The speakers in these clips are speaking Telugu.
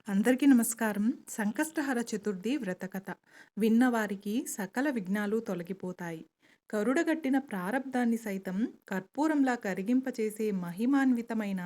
అందరికీ నమస్కారం. సంకష్టహర చతుర్థి వ్రతకథ. విన్నవారికి సకల విఘ్నాలు తొలగిపోతాయి. కరుడగట్టిన ప్రారబ్ధాన్ని సైతం కర్పూరంలా కరిగింపచేసే మహిమాన్వితమైన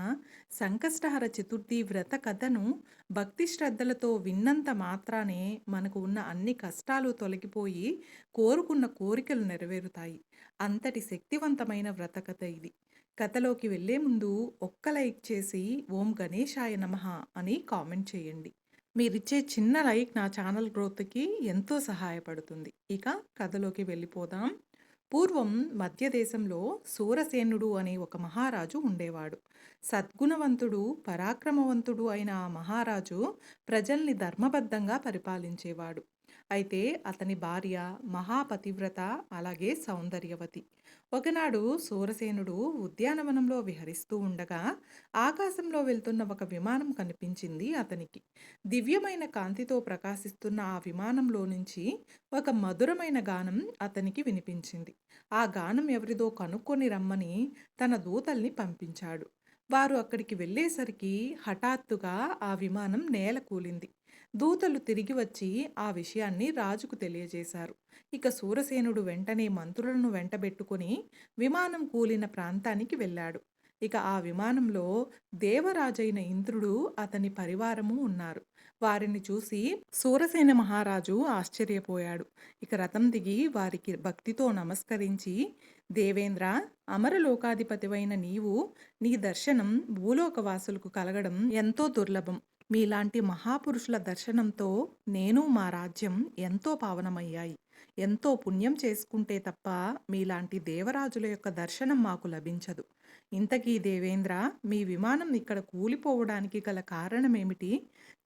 సంకష్టహర చతుర్థి వ్రత కథను భక్తి శ్రద్ధలతో విన్నంత మాత్రానే మనకు ఉన్న అన్ని కష్టాలు తొలగిపోయి కోరుకున్న కోరికలు నెరవేరుతాయి. అంతటి శక్తివంతమైన వ్రతకథ ఇది. కథలోకి వెళ్ళే ముందు ఒక్క లైక్ చేసి ఓం గణేశాయ నమః అని కామెంట్ చేయండి. మీరిచ్చే చిన్న లైక్ నా ఛానల్ గ్రోత్‌కి ఎంతో సహాయపడుతుంది. ఇక కథలోకి వెళ్ళిపోదాం. పూర్వం మధ్య దేశంలో సూరసేనుడు అనే ఒక మహారాజు ఉండేవాడు. సద్గుణవంతుడు, పరాక్రమవంతుడు అయిన ఆ మహారాజు ప్రజల్ని ధర్మబద్ధంగా పరిపాలించేవాడు. అయితే అతని భార్య మహాపతివ్రత, అలాగే సౌందర్యవతి. ఒకనాడు సూరసేనుడు ఉద్యానవనంలో విహరిస్తూ ఉండగా ఆకాశంలో వెళ్తున్న ఒక విమానం కనిపించింది అతనికి. దివ్యమైన కాంతితో ప్రకాశిస్తున్న ఆ విమానంలో నుంచి ఒక మధురమైన గానం అతనికి వినిపించింది. ఆ గానం ఎవరిదో కనుక్కొని రమ్మని తన దూతల్ని పంపించాడు. వారు అక్కడికి వెళ్ళేసరికి హఠాత్తుగా ఆ విమానం నేల కూలింది. దూతలు తిరిగి వచ్చి ఆ విషయాన్ని రాజుకు తెలియజేశారు. ఇక సూరసేనుడు వెంటనే మంత్రులను వెంటబెట్టుకొని విమానం కూలిన ప్రాంతానికి వెళ్ళాడు. ఇక ఆ విమానంలో దేవరాజైన ఇంద్రుడు, అతని పరివారము ఉన్నారు. వారిని చూసి సూరసేన మహారాజు ఆశ్చర్యపోయాడు. ఇక రథం దిగి వారికి భక్తితో నమస్కరించి, దేవేంద్ర, అమరలోకాధిపతివైన నీవు, నీ దర్శనం భూలోకవాసులకు కలగడం ఎంతో దుర్లభం. మీలాంటి మహాపురుషుల దర్శనంతో నేను, మా రాజ్యం ఎంతో పావనమయ్యాయి. ఎంతో పుణ్యం చేసుకుంటే తప్ప మీలాంటి దేవరాజుల యొక్క దర్శనం మాకు లభించదు. ఇంతకీ దేవేంద్ర, మీ విమానం ఇక్కడ కూలిపోవడానికి గల కారణమేమిటి?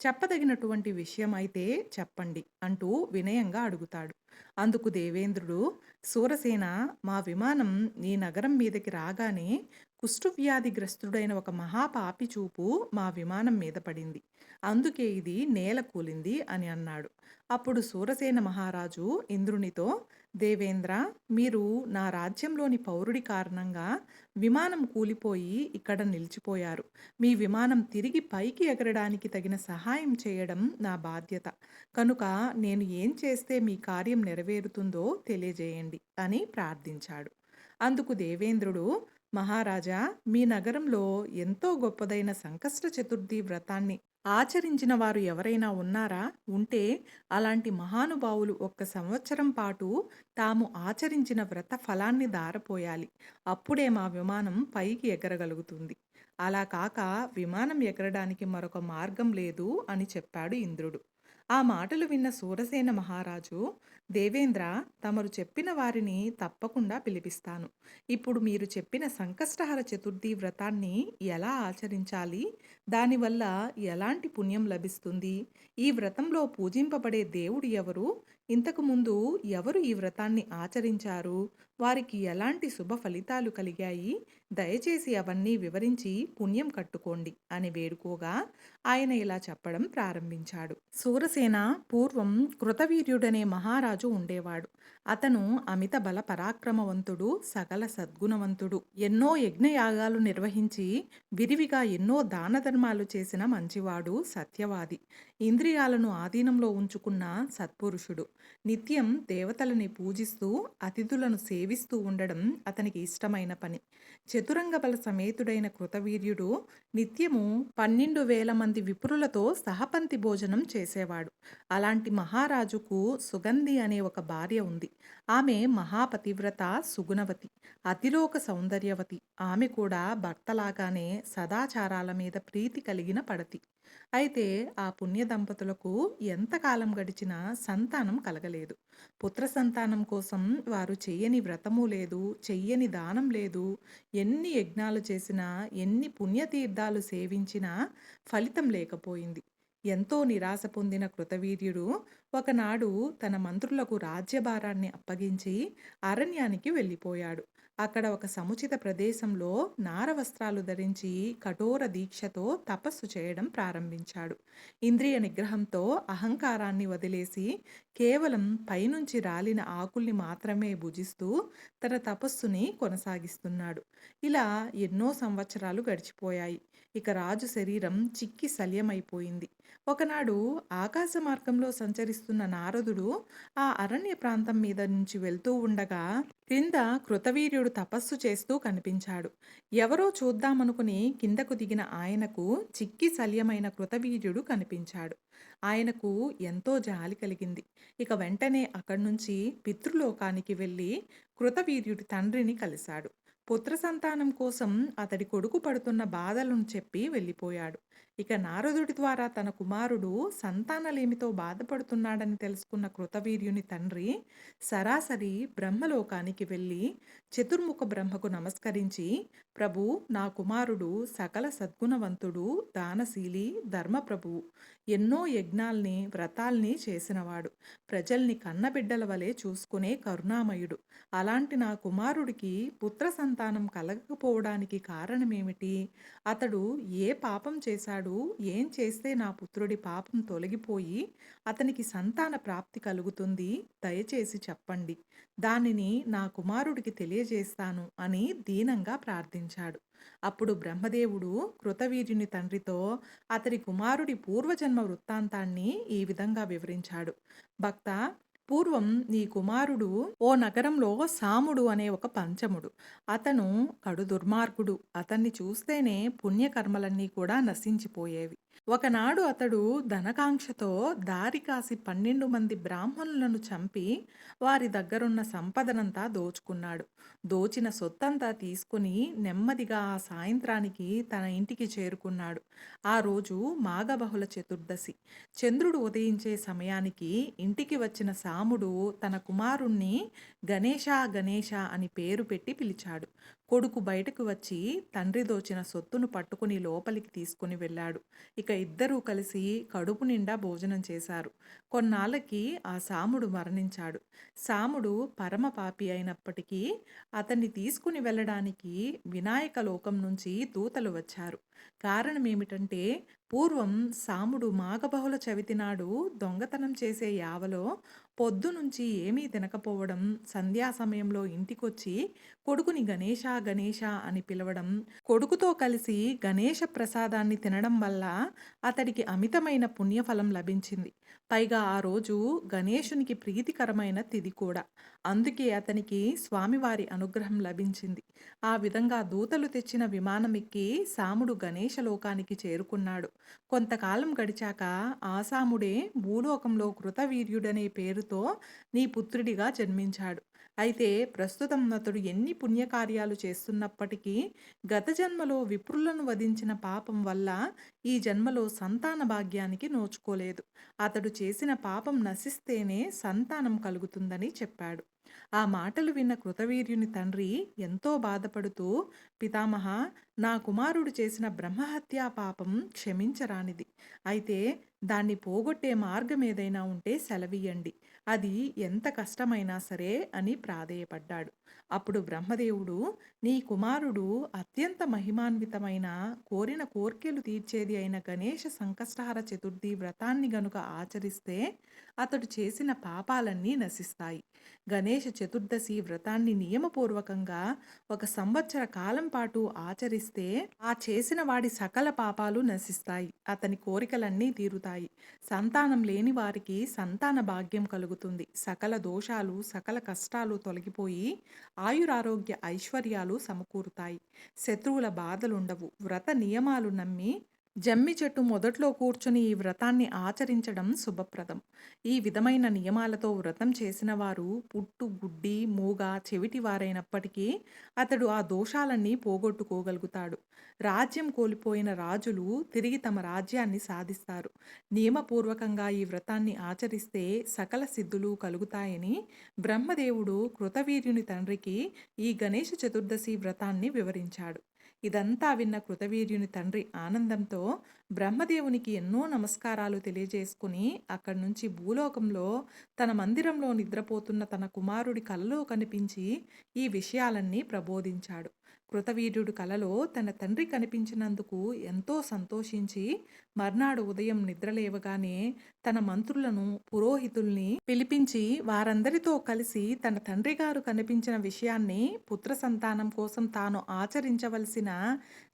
చెప్పదగినటువంటి విషయం అయితే చెప్పండి అంటూ వినయంగా అడుగుతాడు. అందుకు దేవేంద్రుడు, సూరసేన, మా విమానం నీ నగరం మీదకి రాగానే కుష్ఠవ్యాధిగ్రస్తుడైన ఒక మహాపాపి చూపు మా విమానం మీద పడింది. అందుకే ఇది నేల కూలింది అని అన్నాడు. అప్పుడు సూరసేన మహారాజు ఇంద్రునితో, దేవేంద్ర, మీరు నా రాజ్యంలోని పౌరుడి కారణంగా విమానం కూలిపోయి ఇక్కడ నిలిచిపోయారు. మీ విమానం తిరిగి పైకి ఎగరడానికి తగిన సహాయం చేయడం నా బాధ్యత. కనుక నేను ఏం చేస్తే మీ కార్యం నెరవేరుతుందో తెలియజేయండి అని ప్రార్థించాడు. అందుకు దేవేంద్రుడు, మహారాజా, మీ నగరంలో ఎంతో గొప్పదైన సంకష్ట చతుర్థి వ్రతాన్ని ఆచరించిన వారు ఎవరైనా ఉన్నారా? ఉంటే అలాంటి మహానుభావులు ఒక్క సంవత్సరం పాటు తాము ఆచరించిన వ్రత ఫలాన్ని దారపోయాలి. అప్పుడే మా విమానం పైకి ఎగరగలుగుతుంది. అలా కాక విమానం ఎగరడానికి మరొక మార్గం లేదు అని చెప్పాడు ఇంద్రుడు. ఆ మాటలు విన్న సూరసేన మహారాజు, దేవేంద్ర, తమరు చెప్పిన వారిని తప్పకుండా పిలిపిస్తాను. ఇప్పుడు మీరు చెప్పిన సంకష్టహర చతుర్థి వ్రతాన్ని ఎలా ఆచరించాలి? దానివల్ల ఎలాంటి పుణ్యం లభిస్తుంది? ఈ వ్రతంలో పూజింపబడే దేవుడు ఎవరు? ఇంతకుముందు ఎవరు ఈ వ్రతాన్ని ఆచరించారు? వారికి ఎలాంటి శుభ ఫలితాలు కలిగాయి? దయచేసి అవన్నీ వివరించి పుణ్యం కట్టుకోండి అని వేడుకోగా ఆయన ఇలా చెప్పడం ప్రారంభించాడు. సూరసేన, పూర్వం కృతవీర్యుడనే మహారాజు ఉండేవాడు. అతను అమిత బల పరాక్రమవంతుడు, సకల సద్గుణవంతుడు. ఎన్నో యజ్ఞయాగాలు నిర్వహించి విరివిగా ఎన్నో దాన ధర్మాలు చేసిన మంచివాడు, సత్యవాది. ఇంద్రియాలను ఆధీనంలో ఉంచుకున్న సత్పురుషుడు. నిత్యం దేవతలని పూజిస్తూ అతిథులను సేవిస్తూ ఉండడం అతనికి ఇష్టమైన పని. చతురంగ బల సమేతుడైన కృతవీర్యుడు నిత్యము 12,000 మంది విప్రులతో సహపంక్తి భోజనం చేసేవాడు. అలాంటి మహారాజుకు సుగంధి అనే ఒక భార్య ఉంది. ఆమె మహాపతివ్రత, సుగుణవతి, అతిలోక సౌందర్యవతి. ఆమె కూడా భర్తలాగానే సదాచారాల మీద ప్రీతి కలిగిన పడతి. అయితే ఆ పుణ్య దంపతులకు ఎంతకాలం గడిచినా సంతానం కలగలేదు. పుత్ర సంతానం కోసం వారు చెయ్యని వ్రతము లేదు, చెయ్యని దానం లేదు. ఎన్ని యజ్ఞాలు చేసినా, ఎన్ని పుణ్యతీర్థాలు సేవించినా ఫలితం లేకపోయింది. ఎంతో నిరాశ పొందిన కృతవీర్యుడు ఒకనాడు తన మంత్రులకు రాజ్యభారాన్ని అప్పగించి అరణ్యానికి వెళ్ళిపోయాడు. అక్కడ ఒక సముచిత ప్రదేశంలో నార వస్త్రాలు ధరించి కఠోర దీక్షతో తపస్సు చేయడం ప్రారంభించాడు. ఇంద్రియ నిగ్రహంతో అహంకారాన్ని వదిలేసి కేవలం పైనుంచి రాలిన ఆకుల్ని మాత్రమే భుజిస్తూ తన తపస్సుని కొనసాగిస్తున్నాడు. ఇలా ఎన్నో సంవత్సరాలు గడిచిపోయాయి. ఇక రాజు శరీరం చిక్కి శల్యమైపోయింది. ఒకనాడు ఆకాశ మార్గంలో సంచరిస్తున్న నారదుడు ఆ అరణ్య ప్రాంతం మీద నుంచి వెళ్తూ ఉండగా క్రింద కృతవీర్యుడు తపస్సు చేస్తూ కనిపించాడు. ఎవరో చూద్దామనుకుని కిందకు దిగిన ఆయనకు చిక్కి శల్యమైన కృతవీర్యుడు కనిపించాడు. ఆయనకు ఎంతో జాలి కలిగింది. ఇక వెంటనే అక్కడి నుంచి పితృలోకానికి వెళ్ళి కృతవీర్యుడి తండ్రిని కలిశాడు. పుత్ర సంతానం కోసం అతడి కొడుకు పడుతున్న బాధలను చెప్పి వెళ్ళిపోయాడు. ఇక నారదుడి ద్వారా తన కుమారుడు సంతానలేమితో బాధపడుతున్నాడని తెలుసుకున్న కృతవీర్యుని తండ్రి సరాసరి బ్రహ్మలోకానికి వెళ్ళి చతుర్ముఖ బ్రహ్మకు నమస్కరించి, ప్రభు, నా కుమారుడు సకల సద్గుణవంతుడు, దానశీలి, ధర్మప్రభువు, ఎన్నో యజ్ఞాల్ని వ్రతాల్ని చేసినవాడు, ప్రజల్ని కన్నబిడ్డల వలె చూసుకునే కరుణామయుడు. అలాంటి నా కుమారుడికి పుత్ర సంతానం కలగకపోవడానికి కారణమేమిటి? అతడు ఏ పాపం చేశాడు? ఏం చేస్తే నా పుత్రుడి పాపం తొలగిపోయి అతనికి సంతాన ప్రాప్తి కలుగుతుంది? దయచేసి చెప్పండి. దానిని నా కుమారుడికి తెలియజేస్తాను అని దీనంగా ప్రార్థించాడు. అప్పుడు బ్రహ్మదేవుడు కృతవీర్యుని తండ్రితో అతడి కుమారుడి పూర్వజన్మ వృత్తాంతాన్ని ఈ విధంగా వివరించాడు. భక్త, పూర్వం నీ కుమారుడు ఓ నగరంలో సాముడు అనే ఒక పంచముడు. అతను కడు దుర్మార్గుడు. అతన్ని చూస్తేనే పుణ్యకర్మలన్నీ కూడా నశించిపోయేవి. ఒకనాడు అతడు ధనకాంక్షతో దారి కాసి 12 మంది బ్రాహ్మణులను చంపి వారి దగ్గరున్న సంపదనంతా దోచుకున్నాడు. దోచిన సొత్తంతా తీసుకుని నెమ్మదిగా ఆ సాయంత్రానికి తన ఇంటికి చేరుకున్నాడు. ఆ రోజు మాఘబహుళ చతుర్దశి. చంద్రుడు ఉదయించే సమయానికి ఇంటికి వచ్చిన సాముడు తన కుమారుణ్ణి గణేశ గణేశ అని పేరు పెట్టి పిలిచాడు. కొడుకు బయటకు వచ్చి తండ్రి దోచిన సొత్తును పట్టుకుని లోపలికి తీసుకుని వెళ్ళాడు. ఇక ఇద్దరూ కలిసి కడుపు నిండా భోజనం చేశారు. కొన్నాళ్ళకి ఆ సాముడు మరణించాడు. సాముడు పరమ పాపి అయినప్పటికీ అతన్ని తీసుకుని వెళ్ళడానికి వినాయక లోకం నుంచి దూతలు వచ్చారు. కారణం ఏమిటంటే, పూర్వం సాముడు మాఘబహుళ చవితి నాడు దొంగతనం చేసే యావలో పొద్దునుంచి ఏమీ తినకపోవడం, సంధ్యా సమయంలో ఇంటికొచ్చి కొడుకుని గణేశ గణేశ అని పిలవడం, కొడుకుతో కలిసి గణేశ ప్రసాదాన్ని తినడం వల్ల అతడికి అమితమైన పుణ్యఫలం లభించింది. పైగా ఆ రోజు గణేశునికి ప్రీతికరమైన తిథి కూడా. అందుకే అతనికి స్వామివారి అనుగ్రహం లభించింది. ఆ విధంగా దూతలు తెచ్చిన విమానం ఎక్కి సాముడు గణేశ లోకానికి చేరుకున్నాడు. కొంతకాలం గడిచాక ఆ సాముడే భూలోకంలో కృతవీర్యుడనే పేరుతో నీ పుత్రుడిగా జన్మించాడు. అయితే ప్రస్తుతం అతడు ఎన్ని పుణ్యకార్యాలు చేస్తున్నప్పటికీ గత జన్మలో విప్రులను వధించిన పాపం వల్ల ఈ జన్మలో సంతాన భాగ్యానికి నోచుకోలేదు. అతడు చేసిన పాపం నశిస్తేనే సంతానం కలుగుతుందని చెప్పాడు. ఆ మాటలు విన్న కృతవీర్యుని తండ్రి ఎంతో బాధపడుతూ, పితామహ, నా కుమారుడు చేసిన బ్రహ్మహత్యా పాపం క్షమించరానిది. అయితే దాన్ని పోగొట్టే మార్గం ఏదైనా ఉంటే సెలవియ్యండి. అది ఎంత కష్టమైనా సరే అని ప్రాధేయపడ్డాడు. అప్పుడు బ్రహ్మదేవుడు, నీ కుమారుడు అత్యంత మహిమాన్వితమైన కోరిన కోర్కెలు తీర్చేది అయిన గణేష సంకష్టహర చతుర్థి వ్రతాన్ని గనుక ఆచరిస్తే అతడు చేసిన పాపాలన్నీ నశిస్తాయి. గణేష చతుర్దశి వ్రతాన్ని నియమపూర్వకంగా 1 సంవత్సర కాలం పాటు ఆచరిస్తే ఆ చేసిన వాడి సకల పాపాలు నశిస్తాయి. అతని కోరికలన్నీ తీరుతాయి. సంతానం లేని వారికి సంతాన భాగ్యం కలుగుతుంది. సకల దోషాలు, సకల కష్టాలు తొలగిపోయి ఆయురారోగ్య ఐశ్వర్యాలు సమకూరుతాయి. శత్రువుల బాధలుండవు. వ్రత నియమాలు నమ్మి జమ్మి చెట్టు మొదట్లో కూర్చుని ఈ వ్రతాన్ని ఆచరించడం శుభప్రదం. ఈ విధమైన నియమాలతో వ్రతం చేసిన వారు పుట్టు, గుడ్డి, మూగ, చెవిటి వారైనప్పటికీ అతడు ఆ దోషాలన్నీ పోగొట్టుకోగలుగుతాడు. రాజ్యం కోల్పోయిన రాజులు తిరిగి తమ రాజ్యాన్ని సాధిస్తారు. నియమపూర్వకంగా ఈ వ్రతాన్ని ఆచరిస్తే సకల సిద్ధులు కలుగుతాయని బ్రహ్మదేవుడు కృతవీర్యుని తండ్రికి ఈ గణేష చతుర్దశి వ్రతాన్ని వివరించాడు. ఇదంతా విన్న కృతవీర్యుని తండ్రి ఆనందంతో బ్రహ్మదేవునికి ఎన్నో నమస్కారాలు తెలియజేసుకుని అక్కడి నుంచి భూలోకంలో తన మందిరంలో నిద్రపోతున్న తన కుమారుడి కలలో కనిపించి ఈ విషయాలన్నీ ప్రబోధించాడు. కృతవీర్యుడు కలలో తన తండ్రి కనిపించినందుకు ఎంతో సంతోషించి మర్నాడు ఉదయం నిద్రలేవగానే తన మంత్రులను, పురోహితుల్ని పిలిపించి వారందరితో కలిసి తన తండ్రి గారు కనిపించిన విషయాన్ని, పుత్ర సంతానం కోసం తాను ఆచరించవలసిన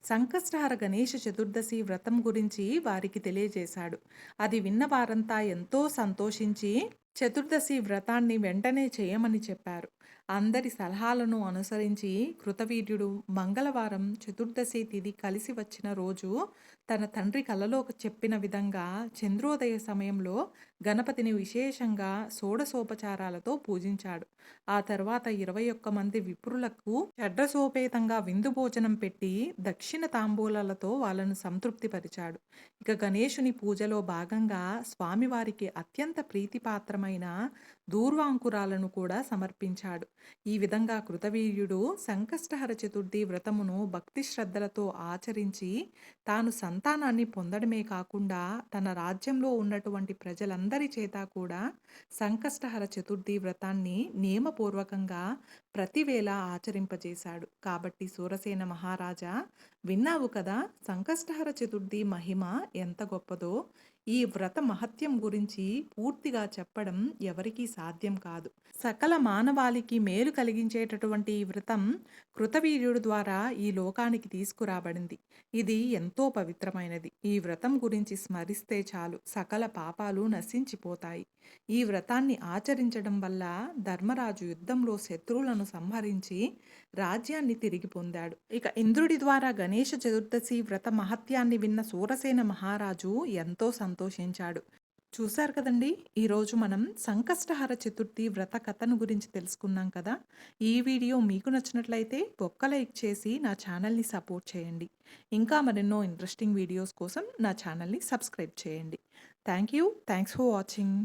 సంకష్టహర గణేష చతుర్దశి వ్రతం గురించి వారికి తెలియజేశాడు. అది విన్న వారంతా ఎంతో సంతోషించి చతుర్దశి వ్రతాన్ని వెంటనే చేయమని చెప్పారు. అందరి సలహాలను అనుసరించి కృతవీర్యుడు మంగళవారం చతుర్దశి తిథి కలిసి వచ్చిన రోజు తన తండ్రి కలలో చెప్పిన విధంగా చంద్రోదయ సమయంలో గణపతిని విశేషంగా షోడశోపచారాలతో పూజించాడు. ఆ తర్వాత 21 మంది విప్రులకు షడ్రసోపేతంగా విందు భోజనం పెట్టి దక్షిణ తాంబూలాలతో వాళ్ళను సంతృప్తిపరిచాడు. ఇక గణేశుని పూజలో భాగంగా స్వామివారికి అత్యంత ప్రీతిపాత్రమైన దూర్వాంకురాలను కూడా సమర్పించాడు. ఈ విధంగా కృతవీర్యుడు సంకష్టహర చతుర్థి వ్రతమును భక్తి శ్రద్ధలతో ఆచరించి తాను సంతానాన్ని పొందడమే కాకుండా తన రాజ్యంలో ఉన్నటువంటి ప్రజలందరి చేత కూడా సంకష్టహర చతుర్థి వ్రతాన్ని నియమపూర్వకంగా ప్రతివేళ ఆచరింపజేశాడు. కాబట్టి సూరసేన మహారాజా, విన్నావు కదా సంకష్టహర చతుర్థి మహిమ ఎంత గొప్పదో. ఈ వ్రత మహత్యం గురించి పూర్తిగా చెప్పడం ఎవరికీ సాధ్యం కాదు. సకల మానవాళికి మేలు కలిగించేటటువంటి ఈ వ్రతం కృతవీర్యుడు ద్వారా ఈ లోకానికి తీసుకురాబడింది. ఇది ఎంతో పవిత్రమైనది. ఈ వ్రతం గురించి స్మరిస్తే చాలు సకల పాపాలు నశించిపోతాయి. ఈ వ్రతాన్ని ఆచరించడం వల్ల ధర్మరాజు యుద్ధంలో శత్రువులను సంహరించి రాజ్యాన్ని తిరిగి పొందాడు. ఇక ఇంద్రుడి ద్వారా గణేష చతుర్దశి వ్రత మహత్యాన్ని విన్న సూరసేన మహారాజు ఎంతో సంతోషించాడు. చూశారు కదండి, ఈరోజు మనం సంకష్టహర చతుర్థి వ్రత కథను గురించి తెలుసుకున్నాం కదా. ఈ వీడియో మీకు నచ్చినట్లయితే ఒక్క లైక్ చేసి నా ఛానల్ని సపోర్ట్ చేయండి. ఇంకా మరెన్నో ఇంట్రెస్టింగ్ వీడియోస్ కోసం నా ఛానల్ని సబ్స్క్రైబ్ చేయండి. Thanks for watching.